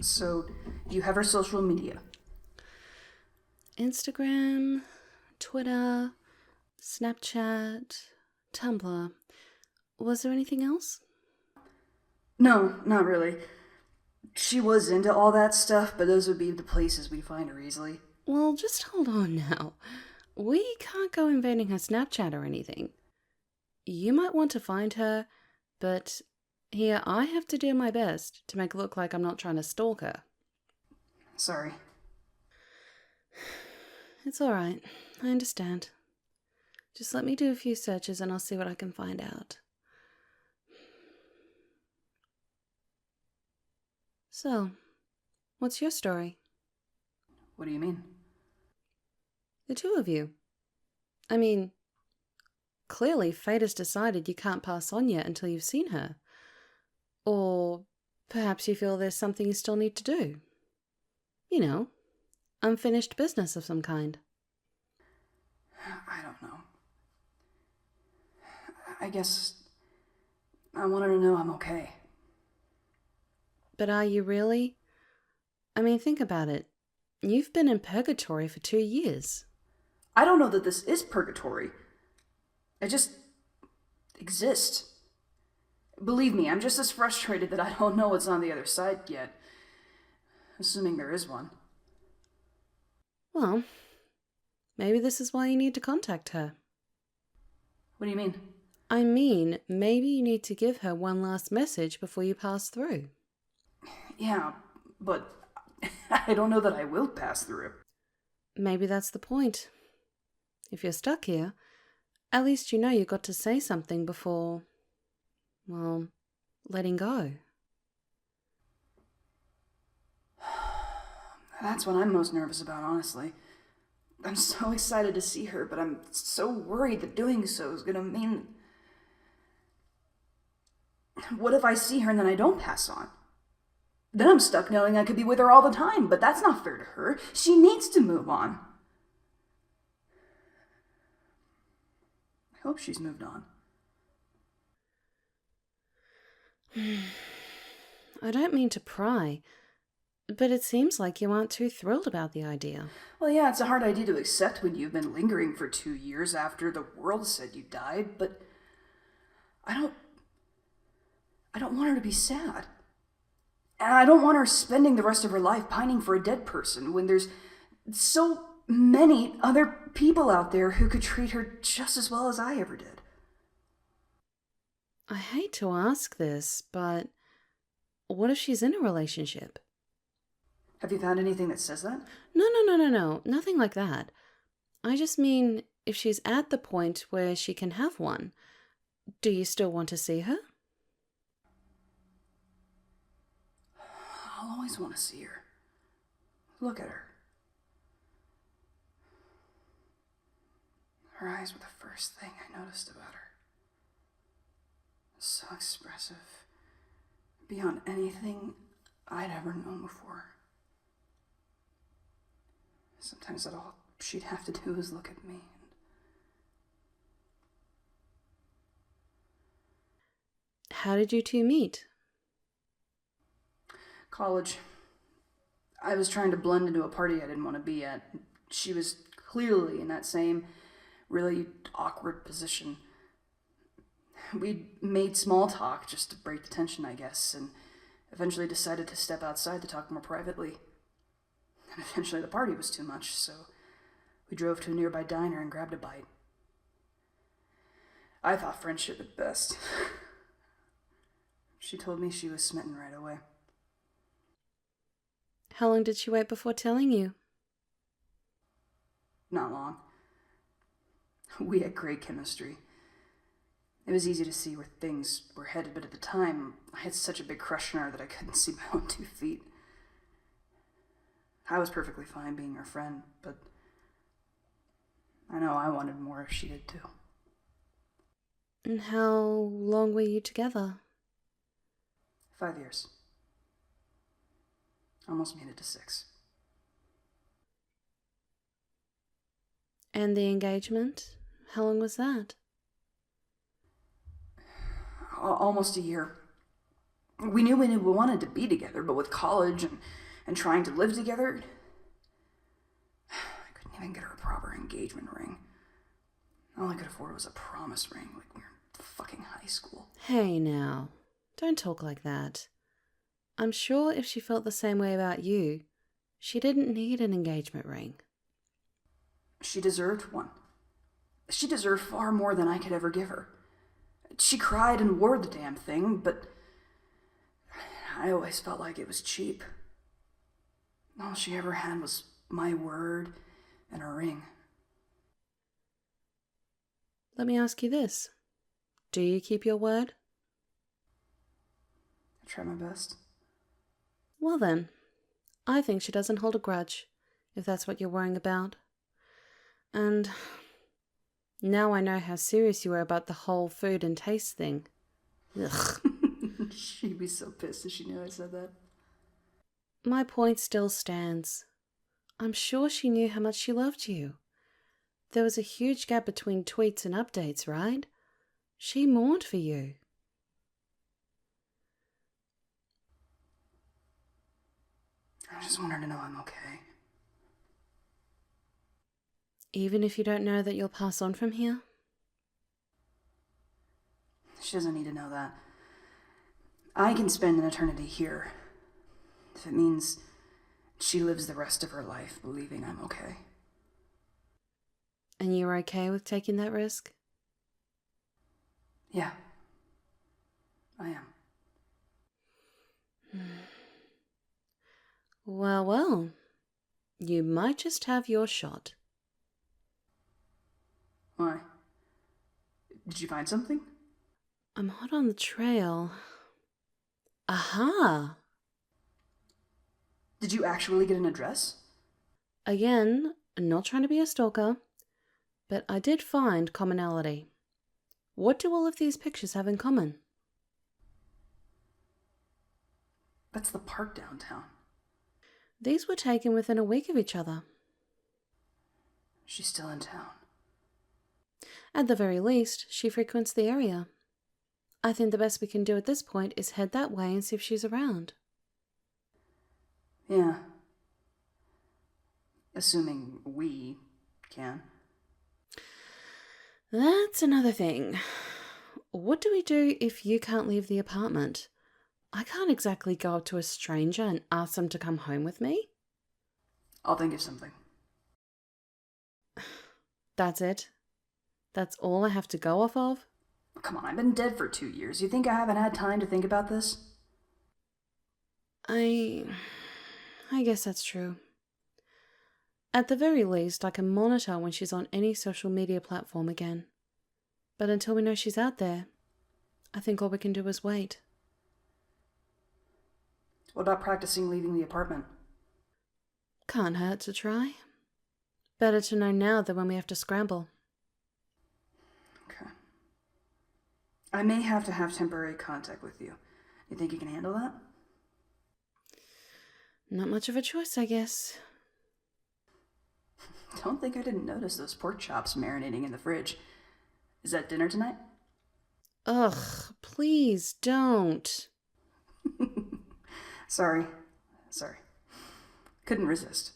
So, do you have her social media? Instagram, Twitter, Snapchat, Tumblr. Was there anything else? No, not really. She was into all that stuff, but those would be the places we'd find her easily. Well, just hold on now. We can't go invading her Snapchat or anything. You might want to find her, but here I have to do my best to make it look like I'm not trying to stalk her. Sorry. It's alright. I understand. Just let me do a few searches and I'll see what I can find out. So, what's your story? What do you mean? The two of you. I mean, clearly fate has decided you can't pass on yet until you've seen her. Or perhaps you feel there's something you still need to do. You know, unfinished business of some kind. I don't know. I guess I want her to know I'm okay. But are you really? I mean, think about it. You've been in purgatory for 2 years. I don't know that this is purgatory. I just exist. Believe me, I'm just as frustrated that I don't know what's on the other side yet. Assuming there is one. Well, maybe this is why you need to contact her. What do you mean? I mean, maybe you need to give her one last message before you pass through. Yeah, but I don't know that I will pass through. Maybe that's the point. If you're stuck here, at least you know you got to say something before, well, letting go. That's what I'm most nervous about, honestly. I'm so excited to see her, but I'm so worried that doing so is gonna mean. What if I see her and then I don't pass on? Then I'm stuck knowing I could be with her all the time, but that's not fair to her. She needs to move on. I hope she's moved on. I don't mean to pry, but it seems like you aren't too thrilled about the idea. Well, yeah, it's a hard idea to accept when you've been lingering for 2 years after the world said you died, but I don't. I don't want her to be sad. And I don't want her spending the rest of her life pining for a dead person when there's so many other people out there who could treat her just as well as I ever did. I hate to ask this, but what if she's in a relationship? Have you found anything that says that? No, nothing like that. I just mean, if she's at the point where she can have one, do you still want to see her? I'll always want to see her. Look at her. Her eyes were the first thing I noticed about her. So expressive. Beyond anything I'd ever known before. Sometimes all she'd have to do was look at me. How did you two meet? College. I was trying to blend into a party I didn't want to be at. She was clearly in that same really awkward position. We made small talk just to break the tension, I guess, and eventually decided to step outside to talk more privately. And eventually the party was too much, so we drove to a nearby diner and grabbed a bite. I thought friendship at best. She told me she was smitten right away. How long did she wait before telling you? Not long. We had great chemistry. It was easy to see where things were headed, but at the time, I had such a big crush on her that I couldn't see my own 2 feet. I was perfectly fine being her friend, but I know I wanted more if she did too. And how long were you together? 5 years. Almost made it to 6. And the engagement? How long was that? Almost a year. We knew we wanted to be together, but with college and trying to live together, I couldn't even get her a proper engagement ring. All I could afford was a promise ring, like we were in fucking high school. Hey now, don't talk like that. I'm sure if she felt the same way about you, she didn't need an engagement ring. She deserved one. She deserved far more than I could ever give her. She cried and wore the damn thing, but I always felt like it was cheap. All she ever had was my word and a ring. Let me ask you this. Do you keep your word? I try my best. Well then, I think she doesn't hold a grudge, if that's what you're worrying about. And now I know how serious you are about the whole food and taste thing. Ugh. She'd be so pissed if she knew I said that. My point still stands. I'm sure she knew how much she loved you. There was a huge gap between tweets and updates, right? She mourned for you. I just want her to know I'm okay. Even if you don't know that you'll pass on from here? She doesn't need to know that. I can spend an eternity here. If it means she lives the rest of her life believing I'm okay. And you're okay with taking that risk? Yeah. I am. Well, you might just have your shot. Why? Did you find something? I'm hot on the trail. Aha! Did you actually get an address? Again, not trying to be a stalker, but I did find commonality. What do all of these pictures have in common? That's the park downtown. These were taken within a week of each other. She's still in town. At the very least, she frequents the area. I think the best we can do at this point is head that way and see if she's around. Yeah. Assuming we can. That's another thing. What do we do if you can't leave the apartment? I can't exactly go up to a stranger and ask them to come home with me. I'll think of something. That's it? That's all I have to go off of? Come on, I've been dead for 2 years. You think I haven't had time to think about this? I guess that's true. At the very least, I can monitor when she's on any social media platform again. But until we know she's out there, I think all we can do is wait. What about practicing leaving the apartment? Can't hurt to try. Better to know now than when we have to scramble. Okay. I may have to have temporary contact with you. You think you can handle that? Not much of a choice, I guess. Don't think I didn't notice those pork chops marinating in the fridge. Is that dinner tonight? Ugh, please don't. Sorry. Couldn't resist.